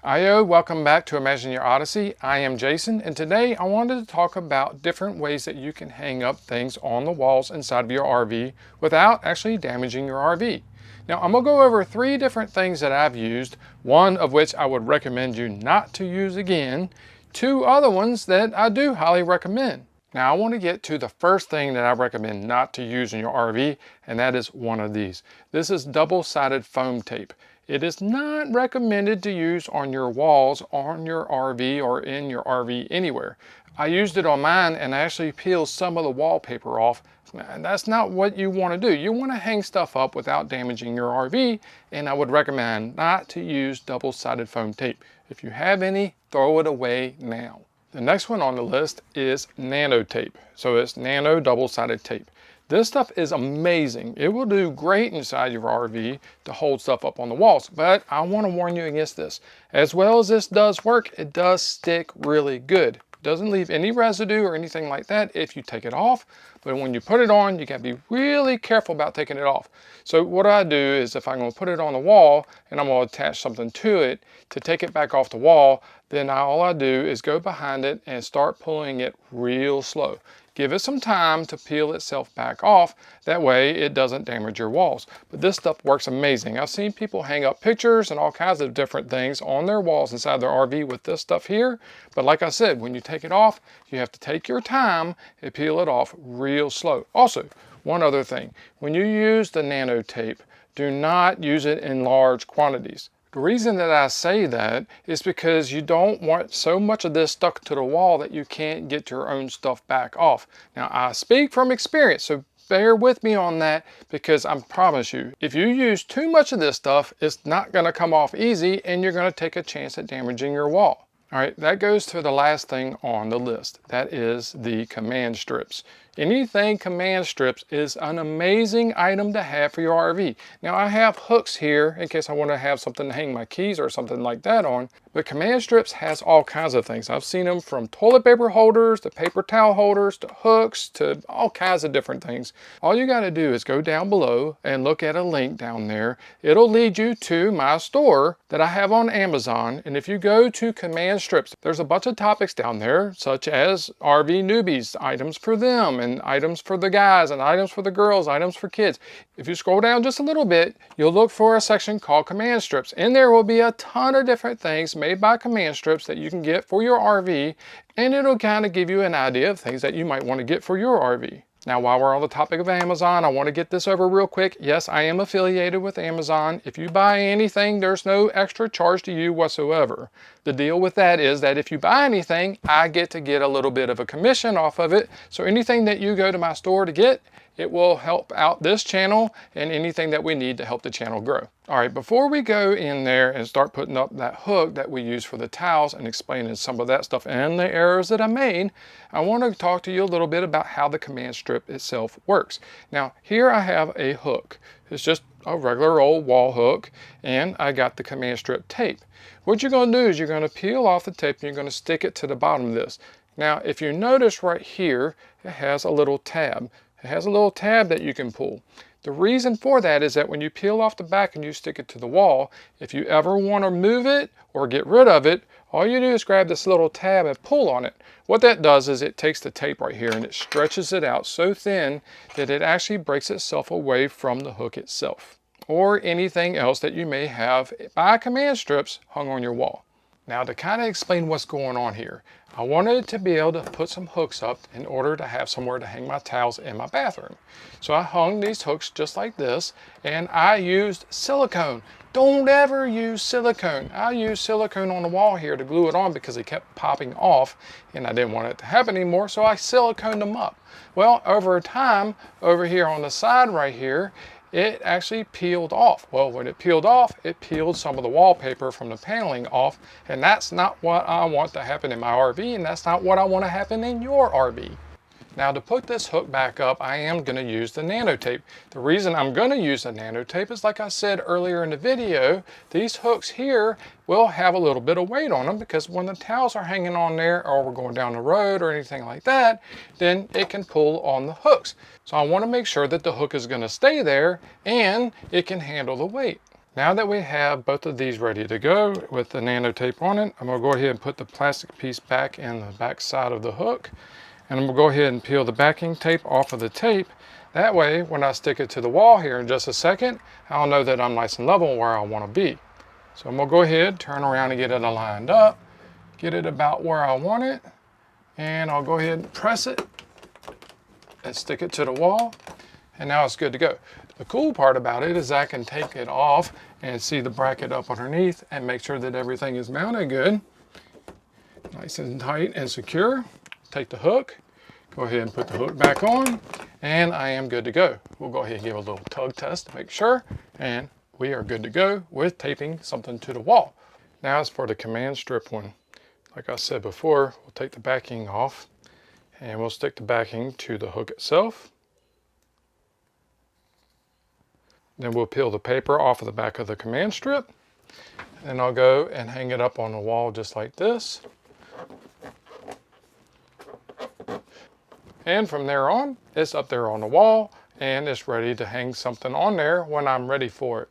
Ayo, welcome back to Imagine Your Odyssey. I am Jason, and today I wanted to talk about different ways that you can hang up things on the walls inside of your RV without actually damaging your RV. Now, I'm going to go over 3 different things that I've used, one of which I would recommend you not to use again, 2 other ones that I do highly recommend. Now, I want to get to the first thing that I recommend not to use in your RV, and that is one of these. This is double-sided foam tape. It is not recommended to use on your walls, on your RV, or in your RV anywhere. I used it on mine and actually peeled some of the wallpaper off. And that's not what you want to do. You want to hang stuff up without damaging your RV, and I would recommend not to use double-sided foam tape. If you have any, throw it away now. The next one on the list is Nano Tape. So it's nano double-sided tape. This stuff is amazing. It will do great inside your RV to hold stuff up on the walls, but I want to warn you against this. As well as this does work, it does stick really good. It doesn't leave any residue or anything like that if you take it off, but when you put it on, you gotta be really careful about taking it off. So what I do is if I'm gonna put it on the wall and I'm gonna attach something to it to take it back off the wall, then all I do is go behind it and start pulling it real slow. Give it some time to peel itself back off. That way it doesn't damage your walls. But this stuff works amazing. I've seen people hang up pictures and all kinds of different things on their walls inside their RV with this stuff here. But like I said, when you take it off, you have to take your time and peel it off real slow. Also, one other thing, when you use the nano tape, do not use it in large quantities. The reason that I say that is because you don't want so much of this stuck to the wall that you can't get your own stuff back off. Now, I speak from experience, so bear with me on that, because I promise you, if you use too much of this stuff, it's not going to come off easy and you're going to take a chance at damaging your wall. All right, that goes to the last thing on the list. That is the command strips. Anything command strips is an amazing item to have for your RV. Now I have hooks here in case I want to have something to hang my keys or something like that on, but command strips has all kinds of things. I've seen them from toilet paper holders to paper towel holders to hooks to all kinds of different things. All you got to do is go down below and look at a link down there. It'll lead you to my store that I have on Amazon, and if you go to command strips, there's a bunch of topics down there such as RV newbies, items for them, and items for the guys, and items for the girls, items for kids. If you scroll down just a little bit, you'll look for a section called command strips, and there will be a ton of different things made by command strips that you can get for your RV, and it'll kind of give you an idea of things that you might want to get for your RV. Now, while we're on the topic of Amazon, I want to get this over real quick. Yes, I am affiliated with Amazon. If you buy anything, there's no extra charge to you whatsoever. The deal with that is that if you buy anything, I get to get a little bit of a commission off of it. So anything that you go to my store to get, it will help out this channel and anything that we need to help the channel grow. All right, before we go in there and start putting up that hook that we use for the towels and explaining some of that stuff and the errors that I made, I want to talk to you a little bit about how the command strip itself works. Now, here I have a hook. It's just a regular old wall hook, and I got the command strip tape. What you're going to do is you're going to peel off the tape and you're going to stick it to the bottom of this. Now, if you notice right here, it has a little tab. It has a little tab that you can pull. The reason for that is that when you peel off the back and you stick it to the wall, if you ever want to move it or get rid of it, all you do is grab this little tab and pull on it. What that does is it takes the tape right here and it stretches it out so thin that it actually breaks itself away from the hook itself, or anything else that you may have by command strips hung on your wall. Now, to kind of explain what's going on here, I wanted to be able to put some hooks up in order to have somewhere to hang my towels in my bathroom. So I hung these hooks just like this, and I used silicone. Don't ever use silicone. I used silicone on the wall here to glue it on because it kept popping off, and I didn't want it to happen anymore, so I siliconed them up. Well, over time, over here on the side right here, it actually peeled off. Well, when it peeled off, it peeled some of the wallpaper from the paneling off, and that's not what I want to happen in my RV, and that's not what I want to happen in your RV. Now, to put this hook back up, I am going to use the Nano Tape. The reason I'm going to use the Nano Tape is, like I said earlier in the video, these hooks here will have a little bit of weight on them because when the towels are hanging on there or we're going down the road or anything like that, then it can pull on the hooks. So I want to make sure that the hook is going to stay there and it can handle the weight. Now that we have both of these ready to go with the Nano Tape on it, I'm going to go ahead and put the plastic piece back in the back side of the hook. And I'm going to go ahead and peel the backing tape off of the tape. That way, when I stick it to the wall here in just a second, I'll know that I'm nice and level where I want to be. So I'm going to go ahead, turn around and get it aligned up, get it about where I want it, and I'll go ahead and press it and stick it to the wall, and now it's good to go. The cool part about it is I can take it off and see the bracket up underneath and make sure that everything is mounted good. Nice and tight and secure. Take the hook, go ahead and put the hook back on, and I am good to go. We'll go ahead and give a little tug test to make sure, and we are good to go with taping something to the wall. Now as for the command strip one, like I said before, we'll take the backing off and we'll stick the backing to the hook itself. Then we'll peel the paper off of the back of the command strip, and I'll go and hang it up on the wall just like this. And from there on, it's up there on the wall and it's ready to hang something on there when I'm ready for it.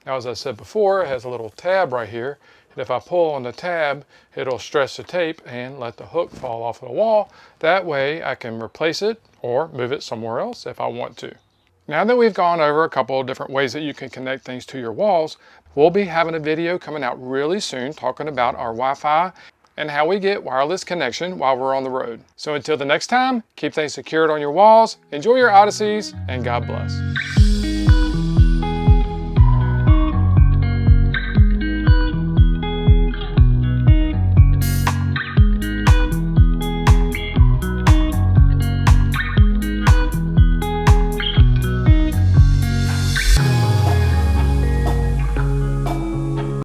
Now, as I said before, it has a little tab right here. And if I pull on the tab, it'll stretch the tape and let the hook fall off of the wall. That way I can replace it or move it somewhere else if I want to. Now that we've gone over a couple of different ways that you can connect things to your walls, we'll be having a video coming out really soon talking about our Wi-Fi and how we get wireless connection while we're on the road. So until the next time, keep things secured on your walls, enjoy your odysseys, and God bless.